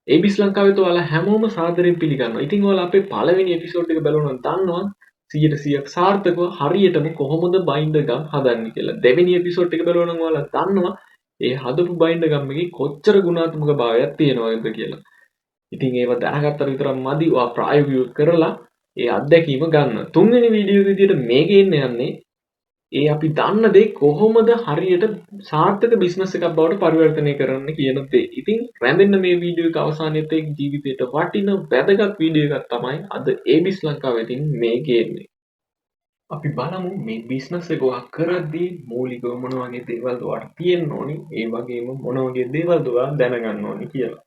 Abiz Lankaවේ ඔයාලා හැමෝම සාදරයෙන් පිළිගන්නවා. ඉතින් ඔයාලා අපේ පළවෙනි එපිසෝඩ් එක බලනවා දන්නවා 100% සාර්ථකව හරියටම කොහොමද බයින්ඩර් ගම් හදන්නේ කියලා. දෙවෙනි එපිසෝඩ් එක බලනවා නම් ඔයාලා දන්නවා ඒ හදපු බයින්ඩර් ගම් එකේ කොච්චර ගුණාත්මක භාවයක් තියෙනවද කියලා. ඉතින් ඒව දැනගත්තට විතරක් මදි ඔයා ප්‍රායෝගිකව කරලා ඒ අත්දැකීම ගන්න. තුන්වෙනි වීඩියෝ විදියට මේකේ යන්නේ ඒ අපි දන්න දේ කොහොමද හරියට සාර්ථක බිස්නස් එකක් බවට පරිවර්තනය කරන්න කියන දේ. ඉතින් රැඳෙන්න මේ වීඩියෝ එක අවසානයේත් ඒ ජීවිතේට වටින වැදගත් වීඩියෝ එකක් තමයි අද Abiz ලංකාවේ තියෙන මේ ගේන්නේ. අපි බලමු මේ බිස්නස් එක ඔයා කරද්දී මූලිකව මොන වගේ දේවල්ද ඔයාට තියෙන්න ඕනි, ඒ වගේම මොන වගේ දේවල්ද ඔයා දැනගන්න ඕනි කියලා.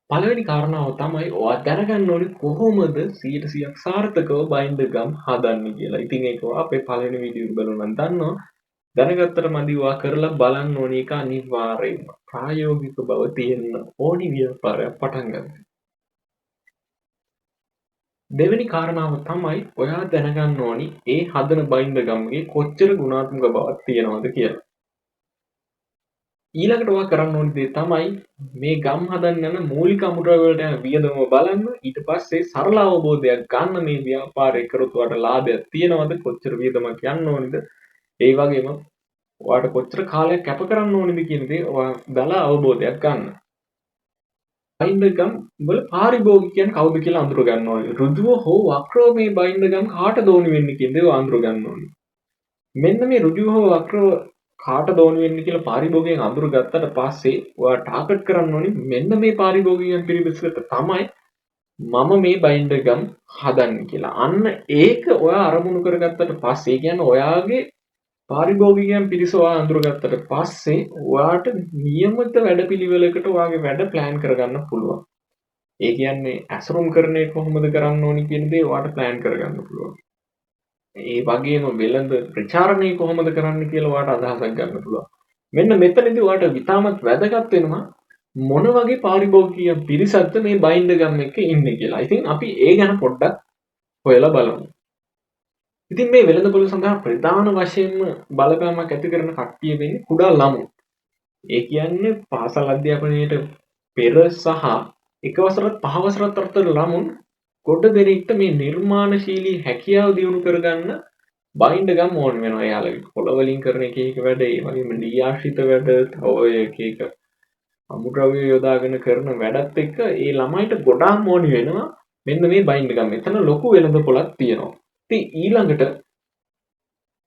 පළවෙනි කාරණාව තමයි ඔයා දැනගන්න ඕනේ කොහොමද 100% සාර්ථකව බයින්ඩර් ගම් හදන්නේ කියලා. ඉතින් ඒක අපේ පළවෙනි වීඩියෝ එක බලලා නම් දන්නවා. දැනගත්තට මදි ඔයා කරලා බලන්න ඕනේ ඒක අනිවාර්යයෙන්ම. ප්‍රායෝගික බව තියෙන්න ඕනි ව්‍යාපාරයක් පටන් ගන්න. දෙවෙනි කාරණාව තමයි ඔයා දැනගන්න ඕනි ඒ හදන බයින්ඩර් ගම් එකේ කොච්චර ගුණාත්මක බවක් තියෙනවද කියලා. ඊළඟට ඔයා කරන්න ඕනේ දේ තමයි මේ ගම් හදන්න යන මූලික අමුද්‍රව්‍ය වලට යන වියදම බලන්න. ඊට පස්සේ සරල අවබෝධයක් ගන්න මේ ව්‍යාපාරය කරොත් ඔයාට ලාභයක් තියෙනවද, කොච්චර වියදමක් යන්න ඕනේද, ඒ වගේම ඔයාට කොච්චර කාලයක් කැප කරන්න ඕනේද කියන දේ ඔයා දලා අවබෝධයක් ගන්න. බයින්ඩර් ගම් වල පාරිභෝගිකයන් කවුද කියලා අඳුර ගන්න ඕනේ. ඍජුව හෝ වක්‍රව මේ බයින්ඩර් ගම් කාටද ඕනි වෙන්නේ කියන දේ අඳුර ගන්න ඕනේ. මෙන්න මේ ඍජුව හෝ වක්‍රව කාටද ඕනි වෙන්නේ කියලා පාරිභෝගිකයන් අඳුරගත්තට පස්සේ ඔයා ටාගට් කරන්න ඕනි මෙන්න මේ පාරිභෝගිකයන් පිරිසකට තමයි මම මේ බයින්ඩර් ගම් හදන්නේ කියලා. අන්න ඒක ඔයා අරමුණු කරගත්තට පස්සේ කියන්නේ ඔයාගේ පාරිභෝගිකයන් පිරිස ඔයා අඳුරගත්තට පස්සේ ඔයාට නියමිත වැඩපිළිවෙලකට ඔයාගේ වැඩ ප්ලෑන් කරගන්න පුළුවන්. ඒ කියන්නේ ඇසුරුම් කරන්නේ කොහොමද කරන්න ඕනි කියන දේ ඔයාට ප්ලෑන් කරගන්න පුළුවන්. ඒ වගේම වෙළඳ ප්‍රචාරණය කොහොමද කරන්න කියලා ඔයාට අදහසක් ගන්න පුළුවන්. මෙන්න මෙතනදී ඔයාට විතාමත් වැදගත් වෙනවා මොන වගේ පාරිභෝගික පිරිසක්ද මේ බයින්ඩර් ගම් එකේ ඉන්නේ කියලා. ඉතින් අපි ඒ ගැන පොඩ්ඩක් හොයලා බලමු. ඉතින් මේ වෙළඳපොළ සඳහා ප්‍රධාන වශයෙන්ම බලපෑමක් ඇති කරන කට්ටිය වෙන්නේ කුඩා ළමුන්. ඒ කියන්නේ පාසල් අධ්‍යාපනයේට පෙර සහ එක වසරත් පහ වසරත් අතර ළමුන් ගොඩ දෙනෙක්ට මේ නිර්මාණශීලී හැකියාව දියුණු කරගන්න බයින්ඩර් ගම් ඕන වෙනවා. එයාලගේ පොළ වලින් කරන එක එක වැඩ, ඒ වගේම දී ආශ්‍රිත වැඩ, ඔය එක එක අමුද්‍රව්‍ය යොදාගෙන කරන වැඩත් එක්ක ඒ ළමයිට ගොඩාක් ඕනි වෙනවා මෙන්න මේ බයින්ඩර් ගම්. එතන ලොකු වෙළඳපොළක් තියෙනවා. ඉතින් ඊළඟට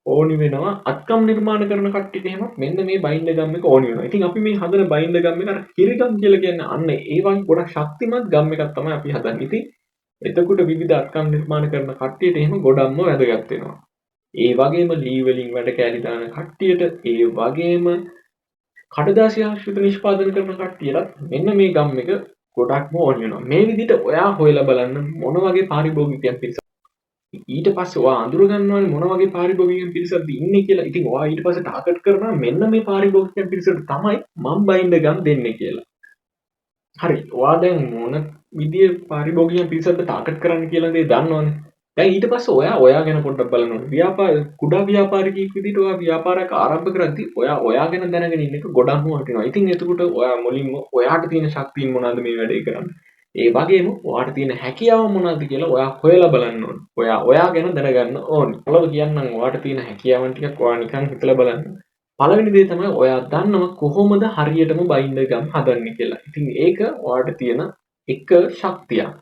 ඕනි වෙනවා අත්කම් නිර්මාණ කරන කට්ටියට එහෙම මෙන්න මේ බයින්ඩර් ගම් එක ඕනි වෙනවා. ඉතින් අපි මේ හදන බයින්ඩර් ගම් එක අර කිරිගම් කියලා කියන්නේ අන්න ඒ වගේ ගොඩක් ශක්තිමත් ගම් එකක් තමයි අපි හදන්නේ. ඉතින් එතකොට විවිධ අත්කම් නිර්මාණ කරන කට්ටියට එහෙම ගොඩක්ම වැදගත් වෙනවා. ඒ වගේම ලී වලින් වැඩ කැලි දාන කට්ටියට, ඒ වගේම කඩදාසි ආශ්‍රිත නිෂ්පාදනය කරන කට්ටියටත් මෙන්න මේ ගම් එක ගොඩක්ම ඕනි වෙනවා. මේ විදිහට ඔයා හොයලා බලන්න මොන වගේ පාරිභෝගිකයන් පිරිස. ඊට පස්සේ ඔයා අඳුර ගන්න ඕනේ මොන වගේ පාරිභෝගිකයන් පිරිසක්ද ඉන්නේ කියලා. ඉතින් ඔයා ඊට පස්සේ ටාගට් කරනවා මෙන්න මේ පාරිභෝගිකයන් පිරිසට තමයි මම බයින්ඩර් ගම් දෙන්නේ කියලා. හරි. ඔයා දැන් මොන විදිය පාරිභෝගිකයන් පිරිසක්ද ටාගට් කරන්න කියලා දේ දන්නවනේ. දැන් ඊට පස්සේ ඔයා ගැන පොඩ්ඩක් බලන්න ඕනේ. කුඩා ව්‍යාපාරිකයෙක් විදිහට ඔයා ව්‍යාපාරයක් ආරම්භ කරද්දී ඔයා ගැන දැනගෙන ඉන්න එක ගොඩක්ම වටිනවා. ඉතින් එතකොට ඔයා මුලින්ම ඔයාට තියෙන ශක්තිය මොනවාද මේ වැඩේ කරන්න. ඒ වගේම ඔයාට තියෙන හැකියාව මොනවාද කියලා ඔයා හොයලා බලන්න ඕනේ. ඔයා ගැන දැනගන්න ඕනේ. පළව කියන්නම් ඔයාට තියෙන හැකියාවන් ටිකක් ඔයා නිකන් හිතලා බලන්න. පළවෙනි දේ තමයි ඔයා දන්නව කොහොමද හරියටම බයින්ඩර් ගම් හදන්නේ කියලා. ඉතින් ඒක ඔයාට තියෙන එක ශක්තියක්.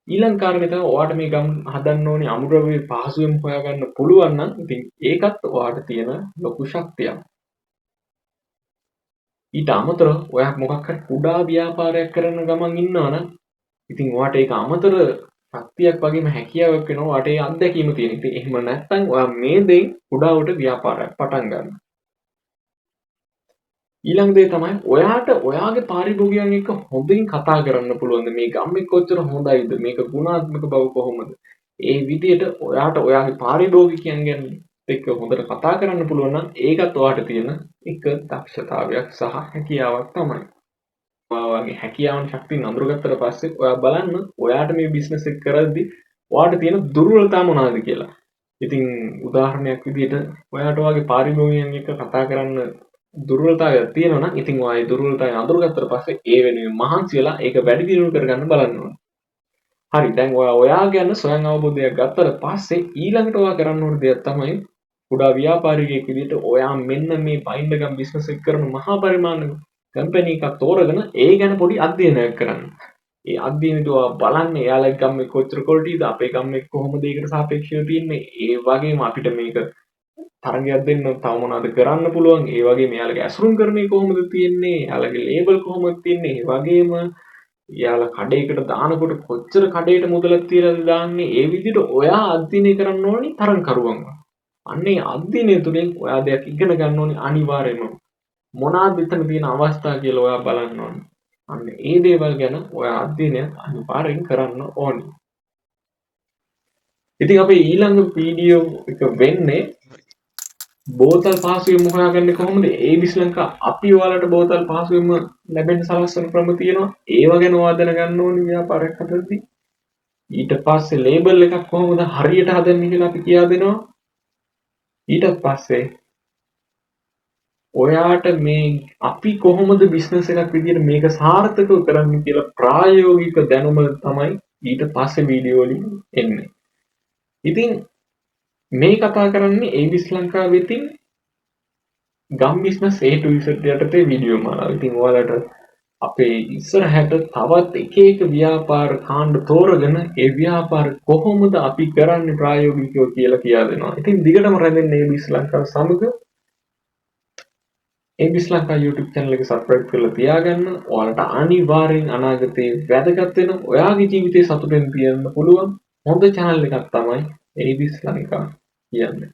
ඊළඟ කාරණේ තමයි ඔයාට මේ ගම් හදන්න ඕනේ අමුද්‍රව්‍ය පහසුවෙන් හොයාගන්න පුළුවන් නම් ඉතින් ඒකත් ඔයාට තියෙන ලොකු ශක්තියක්. ඊට අමතරව ඔයා මොකක් හරි කුඩා ව්‍යාපාරයක් කරන ගමන් ඉන්නවනම් ඉතින් ඔයාට ඒක අමතර ශක්තියක් වගේම හැකියාවක් වෙනවා. ඔයාට ඒ අත්දැකීම තියෙන. ඉතින් එහෙම නැත්නම් ඔයා මේ දෙයින් කුඩාවට ව්‍යාපාරයක් පටන් ගන්න. ඊළඟ දේ තමයි ඔයාට ඔයාගේ පාරිභෝගිකයන් එක්ක හොඳින් කතා කරන්න පුළුවන්. මේ ගම් එක කොච්චර හොඳයිද, මේක ගුණාත්මක බව කොහොමද, ඒ විදිහට ඔයාට ඔයාගේ පාරිභෝගිකයන් ගැන එක්ක හොඳට කතා කරන්න පුළුවන් නම් ඒකත් ඔයාට තියෙන එක දක්ෂතාවයක් සහ හැකියාවක් තමයි. ඔයාගේ හැකියාවන් ශක්තිය අඳුරගත්තට පස්සේ ඔයා බලන්න ඔයාට මේ බිස්නස් එක කරද්දී ඔයාට තියෙන දුර්වලතා මොනවාද කියලා. ඉතින් උදාහරණයක් විදිහට ඔයාට ඔයාගේ පාරිභෝගිකයන් එක්ක කතා කරන්න දුර්වලතාවයක් තියෙනවා නම් ඉතින් ඔයා ඒ දුර්වලතාවය අඳුරගත්තට පස්සේ ඒ වෙනුවෙන් මහන්සි වෙලා ඒක වැඩි දියුණු කරගන්න බලන්න ඕනේ. හරි දැන් ඔයා ගැන ස්වයං අවබෝධයක් ගත්තට පස්සේ ඊළඟට ඔයා කරන්න ඕන දෙයක් තමයි කුඩා ව්‍යාපාරිකයෙක් විදිහට ඔයා මෙන්න මේ බයින්ඩර් ගම් බිස්නස් එක කරන මහා පරිමාණ කම්පැනි එකක් තෝරගෙන ඒ ගැන පොඩි අධ්‍යයනයක් කරන්න. ඒ අධ්‍යයනයේදී ඔයා බලන්න එයාලගේ ගම්මේ කොච්චර ක්වොලිටිද අපේ ගම්මේ කොහොමද ඒකට සාපේක්ෂව තියෙන්නේ. ඒ වගේම අපිට මේක තරගයක් දෙන්න තව මොනවද කරන්න පුළුවන්. ඒ වගේම එයාලගේ ඇසුරුම් කරන්නේ කොහොමද තියෙන්නේ. එයාලගේ ලේබල් කොහොමද තියෙන්නේ. ඒ වගේම යාලා කඩේකට දානකොට කොච්චර කඩේට මුදලක් තියලාද දාන්නේ. ඒ විදිහට ඔයා අධ්‍යයනය කරන්න ඕනි තරංකරුවන්. අන්නේ අධ්‍යයනය තුළින් ඔයා දෙයක් ඉගෙන ගන්න ඕනි අනිවාර්යයෙන්ම. මොනවාද එතන තියෙන අවස්ථා කියලා ඔයා බලන්න ඕනි. අන්න ඒ දේවල් ගැන ඔයා අධ්‍යයනය අනිවාර්යෙන් කරන්න ඕනි. ඉතින් අපි ඊළඟ වීඩියෝ එක වෙන්නේ බෝතල් පහසුවෙන්ම හොයාගන්නේ කොහොමද? Abiz Lanka අපි ඔයාලට බෝතල් පහසුවෙන්ම ලැබෙන්න සලස්වන ක්‍රම තියෙනවා. ඒව ගැන ඔයා දැනගන්න ඕනි ව්‍යාපාරයක් හදද්දී. ඊට පස්සේ ලේබල් එකක් කොහොමද හරියට හදන්නේ කියලා අපි කියා දෙනවා. ඊට පස්සේ ඔයාට මේ අපි කොහොමද බිස්නස් එකක් විදිහට මේක සාර්ථකව කරන්නේ කියලා ප්‍රායෝගික දැනුම තමයි ඊට පස්සේ වීඩියෝ වලින් එන්නේ. ඉතින් මේ කතා කරන්නේ Abiz Lanka වෙතින් ගම් බිස්නස් A to Z යටතේ වීඩියෝ මාලාව. ඉතින් ඔයාලට අපේ ඉස්සරහට තවත් එක එක ව්‍යාපාර කාණ්ඩ තෝරගෙන ඒ ව්‍යාපාර කොහොමද අපි කරන්නේ ප්‍රායෝගිකව කියලා කියා දෙනවා. ඉතින් දිගටම රැඳෙන්න Abiz Lanka සමග Abiz Lanka YouTube channel එක subscribe කරලා තියාගන්න. ඔයාලට අනිවාර්යෙන් අනාගතේ වැදගත් වෙන ඔයාගේ ජීවිතේ සතුටෙන් තියන්න පුළුවන් හොඳ channel එකක් තමයි Abiz Lanka කියන්නේ.